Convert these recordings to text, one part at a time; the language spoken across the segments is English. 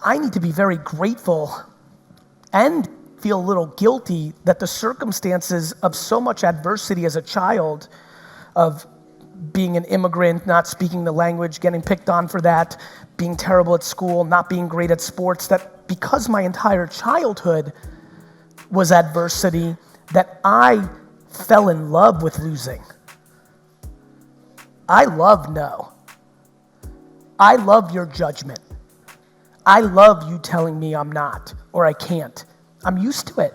I need to be very grateful and feel a little guilty that the circumstances of so much adversity as a child, of being an immigrant, not speaking the language, getting picked on for that, being terrible at school, not being great at sports, that because my entire childhood was adversity, that I fell in love with losing. I love no. I love your judgment. I love you telling me I'm not or I can't. I'm used to it.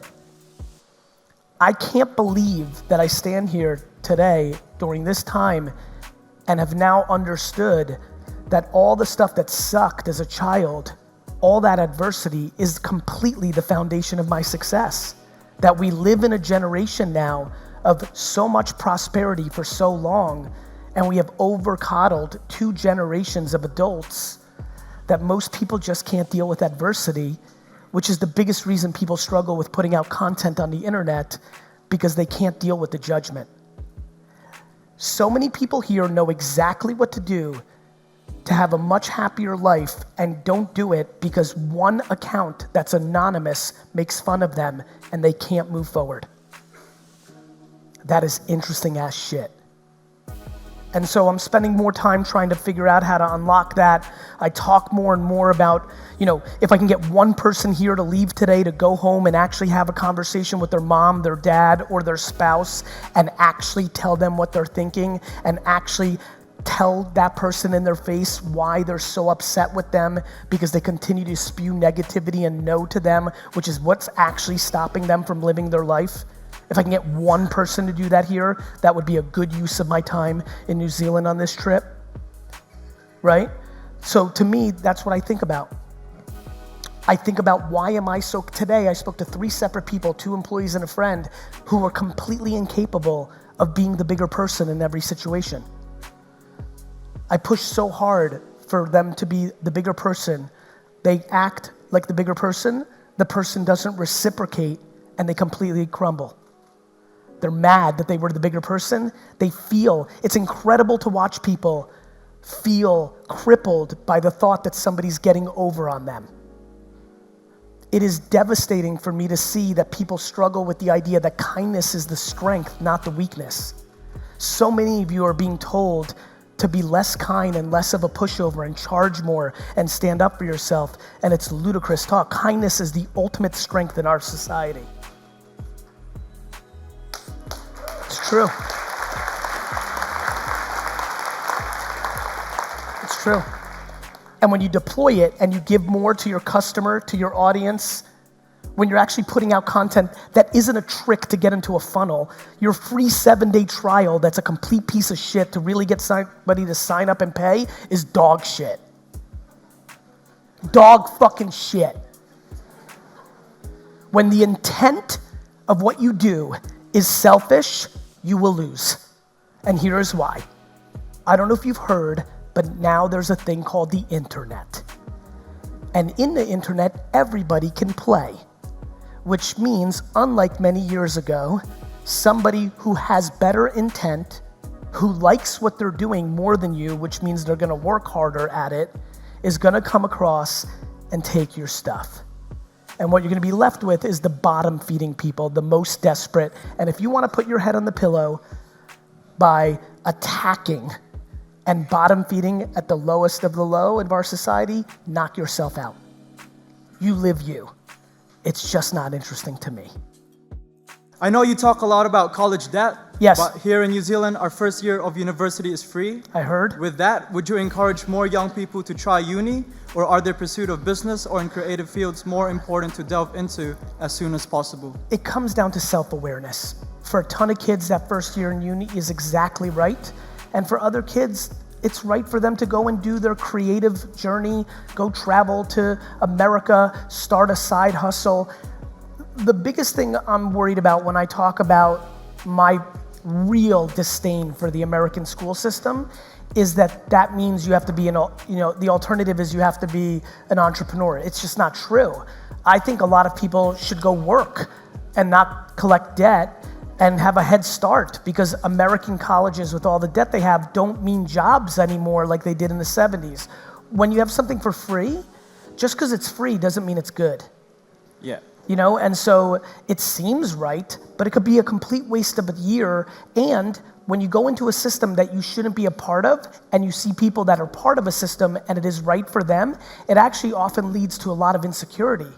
I can't believe that I stand here today during this time and have now understood that all the stuff that sucked as a child, all that adversity is completely the foundation of my success. That we live in a generation now of so much prosperity for so long, and we have over-coddled 2 generations of adults that most people just can't deal with adversity, which is the biggest reason people struggle with putting out content on the internet, because they can't deal with the judgment. So many people here know exactly what to do to have a much happier life and don't do it because one account that's anonymous makes fun of them and they can't move forward. That is interesting ass shit. And so I'm spending more time trying to figure out how to unlock that. I talk more and more about, if I can get one person here to leave today to go home and actually have a conversation with their mom, their dad, or their spouse and actually tell them what they're thinking and actually tell that person in their face why they're so upset with them because they continue to spew negativity and no to them, which is what's actually stopping them from living their life. If I can get one person to do that here, that would be a good use of my time in New Zealand on this trip, right? So to me, that's what I think about. I think about today I spoke to 3 separate people, 2 employees and a friend, who were completely incapable of being the bigger person in every situation. I push so hard for them to be the bigger person. They act like the bigger person, the person doesn't reciprocate, and they completely crumble. They're mad that they were the bigger person. They feel, it's incredible to watch people feel crippled by the thought that somebody's getting over on them. It is devastating for me to see that people struggle with the idea that kindness is the strength, not the weakness. So many of you are being told to be less kind and less of a pushover and charge more and stand up for yourself, and it's ludicrous talk. Kindness is the ultimate strength in our society. It's true. It's true. And when you deploy it and you give more to your customer, to your audience, when you're actually putting out content that isn't a trick to get into a funnel, your free 7-day trial that's a complete piece of shit to really get somebody to sign up and pay is dog shit. Dog fucking shit. When the intent of what you do is selfish, you will lose. And here's why. I don't know if you've heard, but now there's a thing called the internet. And in the internet, everybody can play. Which means, unlike many years ago, somebody who has better intent, who likes what they're doing more than you, which means they're gonna work harder at it, is gonna come across and take your stuff. And what you're gonna be left with is the bottom feeding people, the most desperate. And if you wanna put your head on the pillow by attacking and bottom feeding at the lowest of the low of our society, knock yourself out. You live you. It's just not interesting to me. I know you talk a lot about college debt. Yes. But here in New Zealand, our first year of university is free. I heard. With that, would you encourage more young people to try uni, or are their pursuit of business or in creative fields more important to delve into as soon as possible? It comes down to self-awareness. For a ton of kids, that first year in uni is exactly right. And for other kids, it's right for them to go and do their creative journey, go travel to America, start a side hustle. The biggest thing I'm worried about when I talk about my real disdain for the American school system is that means you have to be the alternative is you have to be an entrepreneur. It's just not true. I think a lot of people should go work and not collect debt and have a head start, because American colleges with all the debt they have don't mean jobs anymore like they did in the 70s. When you have something for free, just because it's free doesn't mean it's good. Yeah. You know, and so it seems right, but it could be a complete waste of a year. And when you go into a system that you shouldn't be a part of, and you see people that are part of a system and it is right for them, it actually often leads to a lot of insecurity.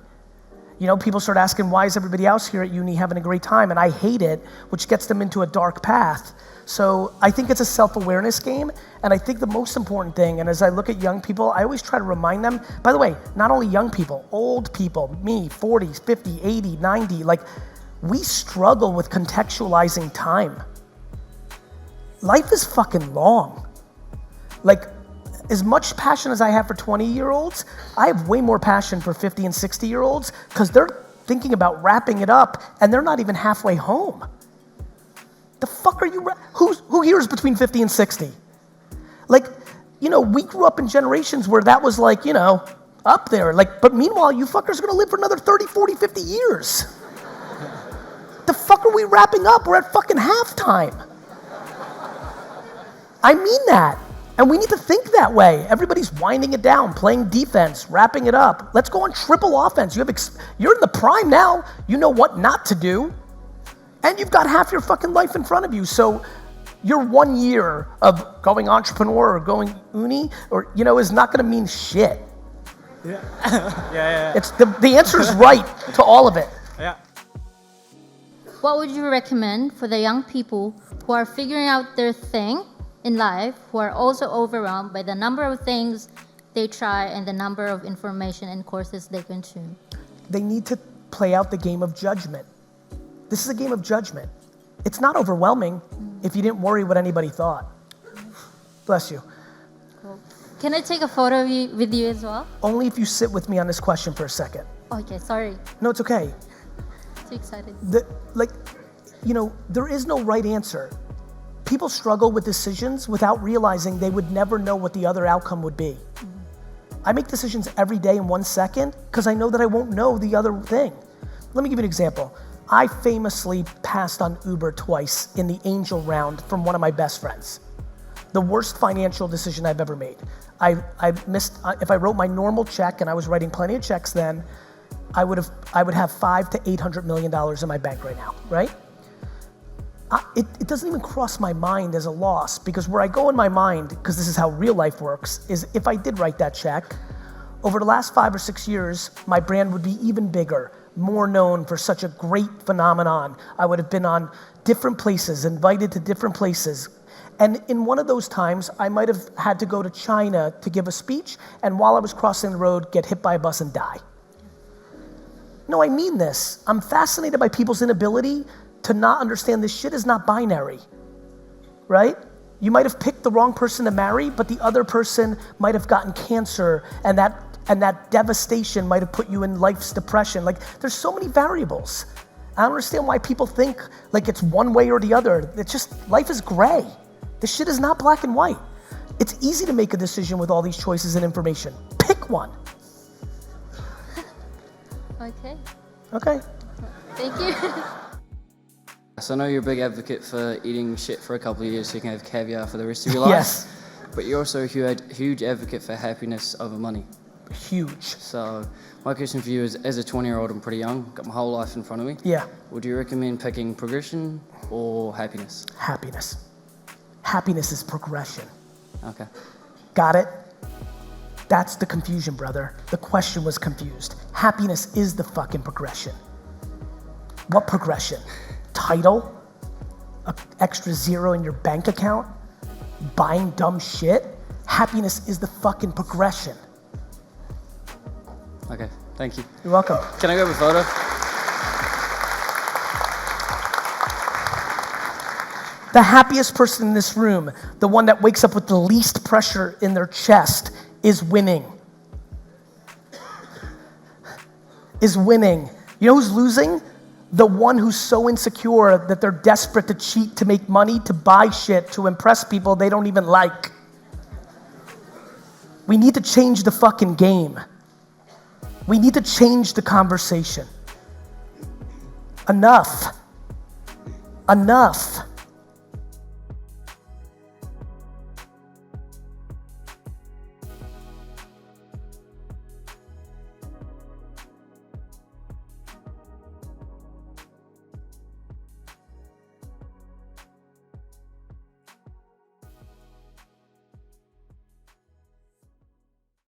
You know, people start asking, why is everybody else here at uni having a great time? And I hate it, which gets them into a dark path. So I think it's a self-awareness game, and I think the most important thing, and as I look at young people, I always try to remind them, by the way, not only young people, old people, me, 40s, 50, 80, 90, like, we struggle with contextualizing time. Life is fucking long. Like, as much passion as I have for 20-year-olds, I have way more passion for 50 and 60-year-olds, because they're thinking about wrapping it up, and they're not even halfway home. The fuck are you, who here is between 50 and 60? Like, you know, we grew up in generations where that was like, you know, up there. Like, but meanwhile, you fuckers are gonna live for another 30, 40, 50 years. The fuck are we wrapping up? We're at fucking halftime. I mean that. And we need to think that way. Everybody's winding it down, playing defense, wrapping it up. Let's go on triple offense. You're in the prime now. You know what not to do. And you've got half your fucking life in front of you. So your 1 year of going entrepreneur or going uni, or, you know, is not gonna mean shit. Yeah. Yeah. It's the answer is right to all of it. Yeah. What would you recommend for the young people who are figuring out their thing in life, who are also overwhelmed by the number of things they try and the number of information and courses they consume? They need to play out the game of judgment. This is a game of judgment. It's not overwhelming if you didn't worry what anybody thought. Bless you. Cool. Can I take a photo of you, with you as well? Only if you sit with me on this question for a second. Okay, sorry. No, it's okay. Too excited. There is no right answer. People struggle with decisions without realizing they would never know what the other outcome would be. I make decisions every day in 1 second because I know that I won't know the other thing. Let me give you an example. I famously passed on Uber twice in the angel round from one of my best friends. The worst financial decision I've ever made. I missed, if I wrote my normal check, and I was writing plenty of checks then, I would have $500 to $800 million in my bank right now, right? It doesn't even cross my mind as a loss, because where I go in my mind, because this is how real life works, is if I did write that check, over the last 5 or 6 years, my brand would be even bigger, more known for such a great phenomenon. I would have been on different places, invited to different places. And in one of those times, I might have had to go to China to give a speech, and while I was crossing the road, get hit by a bus and die. No, I mean this. I'm fascinated by people's inability to not understand this shit is not binary, right? You might have picked the wrong person to marry, but the other person might have gotten cancer, and that devastation might have put you in life's depression. Like, there's so many variables. I don't understand why people think like it's one way or the other. It's just, life is gray. This shit is not black and white. It's easy to make a decision with all these choices and information. Pick one. Okay. Okay. Thank you. So I know you're a big advocate for eating shit for a couple of years so you can have caviar for the rest of your life. Yes. But you're also a huge advocate for happiness over money. Huge. So my question for you is, as a 20-year-old, I'm pretty young, got my whole life in front of me. Yeah. Would you recommend picking progression or happiness? Happiness. Happiness is progression. Okay. Got it? That's the confusion, brother. The question was confused. Happiness is the fucking progression. What progression? Title? An extra zero in your bank account? Buying dumb shit? Happiness is the fucking progression. Okay, thank you. You're welcome. Can I grab a photo? The happiest person in this room, the one that wakes up with the least pressure in their chest, is winning. Is winning. You know who's losing? The one who's so insecure that they're desperate to cheat, to make money, to buy shit, to impress people they don't even like. We need to change the fucking game. We need to change the conversation. Enough. Enough.